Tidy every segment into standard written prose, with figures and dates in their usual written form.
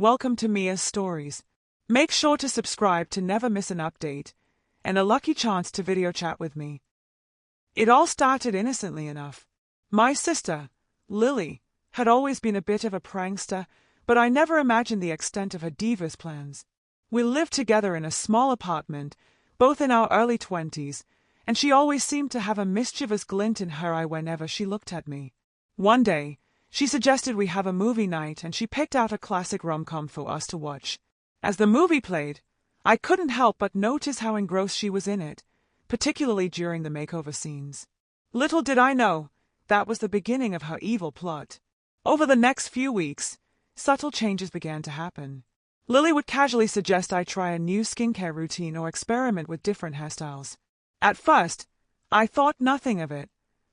welcome to Mia's Stories. Make sure to subscribe to never miss an update, and a lucky chance to video chat with me. It all started innocently enough. My sister, Lily, had always been a bit of a prankster, but I never imagined the extent of her devious plans. We lived together in a small apartment, both in our early 20s, and she always seemed to have a mischievous glint in her eye whenever she looked at me. One day, she suggested we have a movie night, and she picked out a classic rom-com for us to watch. As the movie played, I couldn't help but notice how engrossed she was in it, particularly during the makeover scenes. Little did I know, that was the beginning of her evil plot. Over the next few weeks, subtle changes began to happen. Lily would casually suggest I try a new skincare routine or experiment with different hairstyles. At first, I thought nothing of it,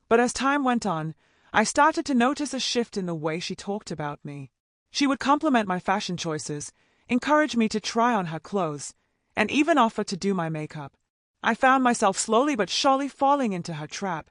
but as time went on, I started to notice a shift in the way she talked about me. She would compliment my fashion choices, encourage me to try on her clothes, and even offer to do my makeup. I found myself slowly but surely falling into her trap,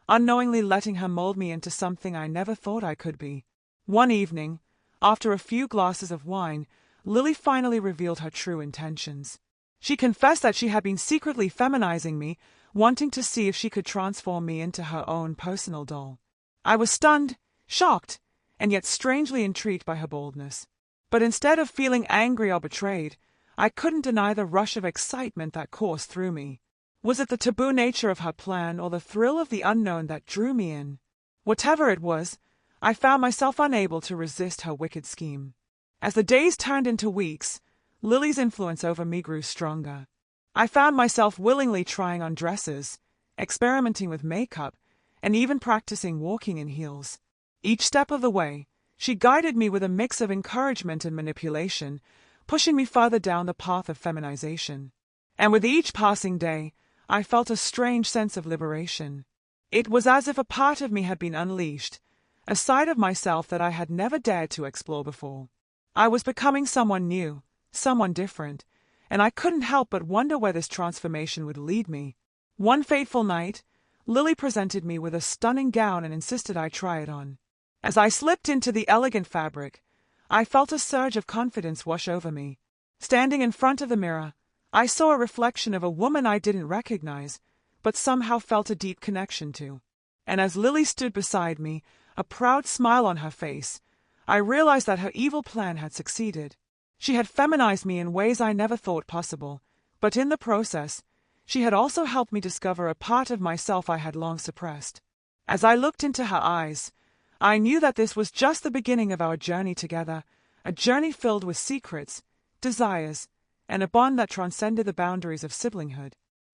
unknowingly letting her mold me into something I never thought I could be. One evening, after a few glasses of wine, Lily finally revealed her true intentions. She confessed that she had been secretly feminizing me, wanting to see if she could transform me into her own personal doll. I was stunned, shocked, and yet strangely intrigued by her boldness. But instead of feeling angry or betrayed, I couldn't deny the rush of excitement that coursed through me. Was it the taboo nature of her plan or the thrill of the unknown that drew me in? Whatever it was, I found myself unable to resist her wicked scheme. As the days turned into weeks, Lily's influence over me grew stronger. I found myself willingly trying on dresses, experimenting with makeup, and even practicing walking in heels. Each step of the way, she guided me with a mix of encouragement and manipulation, pushing me further down the path of feminization. And with each passing day, I felt a strange sense of liberation. It was as if a part of me had been unleashed, a side of myself that I had never dared to explore before. I was becoming someone new, someone different, and I couldn't help but wonder where this transformation would lead me. One fateful night, Lily presented me with a stunning gown and insisted I try it on. As I slipped into the elegant fabric, I felt a surge of confidence wash over me. Standing in front of the mirror, I saw a reflection of a woman I didn't recognize, but somehow felt a deep connection to. And as Lily stood beside me, a proud smile on her face, I realized that her evil plan had succeeded. She had feminized me in ways I never thought possible, but in the process, she had also helped me discover a part of myself I had long suppressed. As I looked into her eyes, I knew that this was just the beginning of our journey together, a journey filled with secrets, desires, and a bond that transcended the boundaries of siblinghood.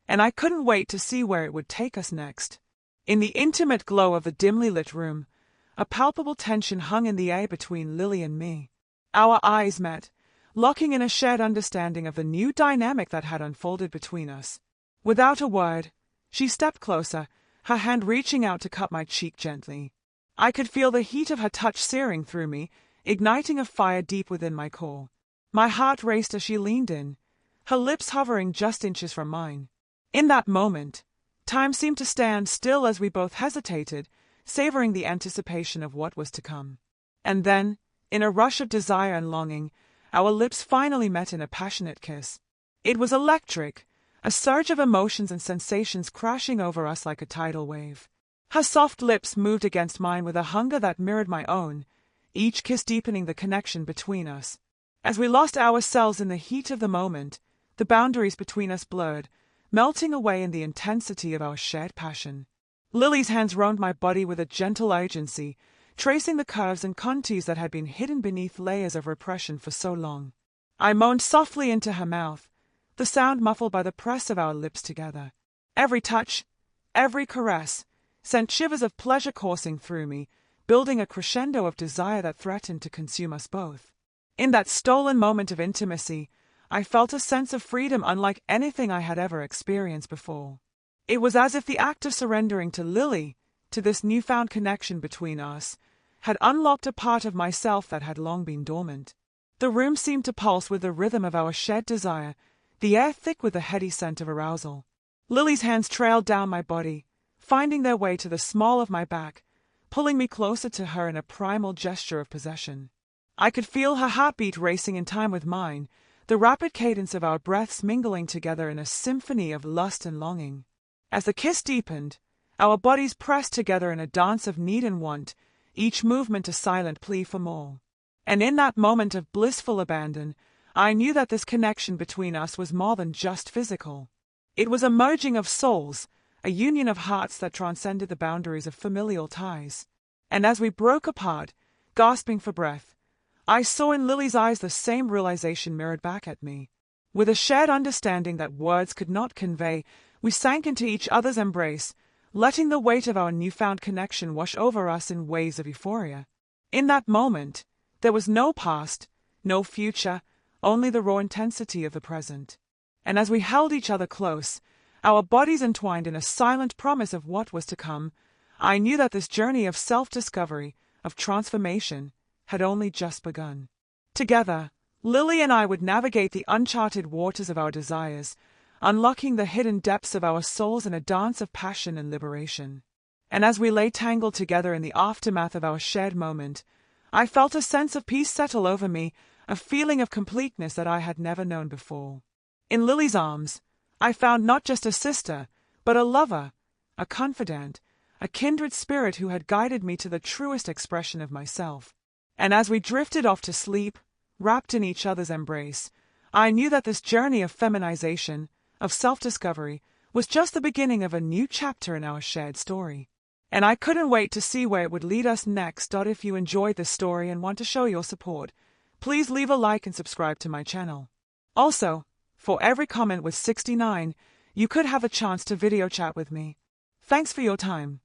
And I couldn't wait to see where it would take us next. In the intimate glow of the dimly lit room, a palpable tension hung in the air between Lily and me. Our eyes met, locking in a shared understanding of the new dynamic that had unfolded between us. Without a word, she stepped closer, her hand reaching out to cup my cheek gently. I could feel the heat of her touch searing through me, igniting a fire deep within my core. My heart raced as she leaned in, her lips hovering just inches from mine. In that moment, time seemed to stand still as we both hesitated, savoring the anticipation of what was to come. And then, in a rush of desire and longing, our lips finally met in a passionate kiss. It was electric, a surge of emotions and sensations crashing over us like a tidal wave. Her soft lips moved against mine with a hunger that mirrored my own, each kiss deepening the connection between us. As we lost ourselves in the heat of the moment, the boundaries between us blurred, melting away in the intensity of our shared passion. Lily's hands roamed my body with a gentle urgency, tracing the curves and contours that had been hidden beneath layers of repression for so long. I moaned softly into her mouth, the sound muffled by the press of our lips together. Every touch, every caress, sent shivers of pleasure coursing through me, building a crescendo of desire that threatened to consume us both. In that stolen moment of intimacy, I felt a sense of freedom unlike anything I had ever experienced before. It was as if the act of surrendering to Lily, to this newfound connection between us, had unlocked a part of myself that had long been dormant. The room seemed to pulse with the rhythm of our shared desire, the air thick with the heady scent of arousal. Lily's hands trailed down my body, finding their way to the small of my back, pulling me closer to her in a primal gesture of possession. I could feel her heartbeat racing in time with mine, the rapid cadence of our breaths mingling together in a symphony of lust and longing. As the kiss deepened, our bodies pressed together in a dance of need and want, each movement a silent plea for more. And in that moment of blissful abandon, I knew that this connection between us was more than just physical. It was a merging of souls, a union of hearts that transcended the boundaries of familial ties. And as we broke apart, gasping for breath, I saw in Lily's eyes the same realization mirrored back at me. With a shared understanding that words could not convey, we sank into each other's embrace, letting the weight of our newfound connection wash over us in waves of euphoria. In that moment, there was no past, no future, only the raw intensity of the present. And as we held each other close, our bodies entwined in a silent promise of what was to come, I knew that this journey of self-discovery, of transformation, had only just begun. Together, Lily and I would navigate the uncharted waters of our desires, unlocking the hidden depths of our souls in a dance of passion and liberation. And as we lay tangled together in the aftermath of our shared moment, I felt a sense of peace settle over me, a feeling of completeness that I had never known before. In Lily's arms, I found not just a sister, but a lover, a confidant, a kindred spirit who had guided me to the truest expression of myself. And as we drifted off to sleep, wrapped in each other's embrace, I knew that this journey of feminization, of self-discovery, was just the beginning of a new chapter in our shared story. And I couldn't wait to see where it would lead us next. If you enjoyed this story and want to show your support, please leave a like and subscribe to my channel. Also, for every comment with 69, you could have a chance to video chat with me. Thanks for your time.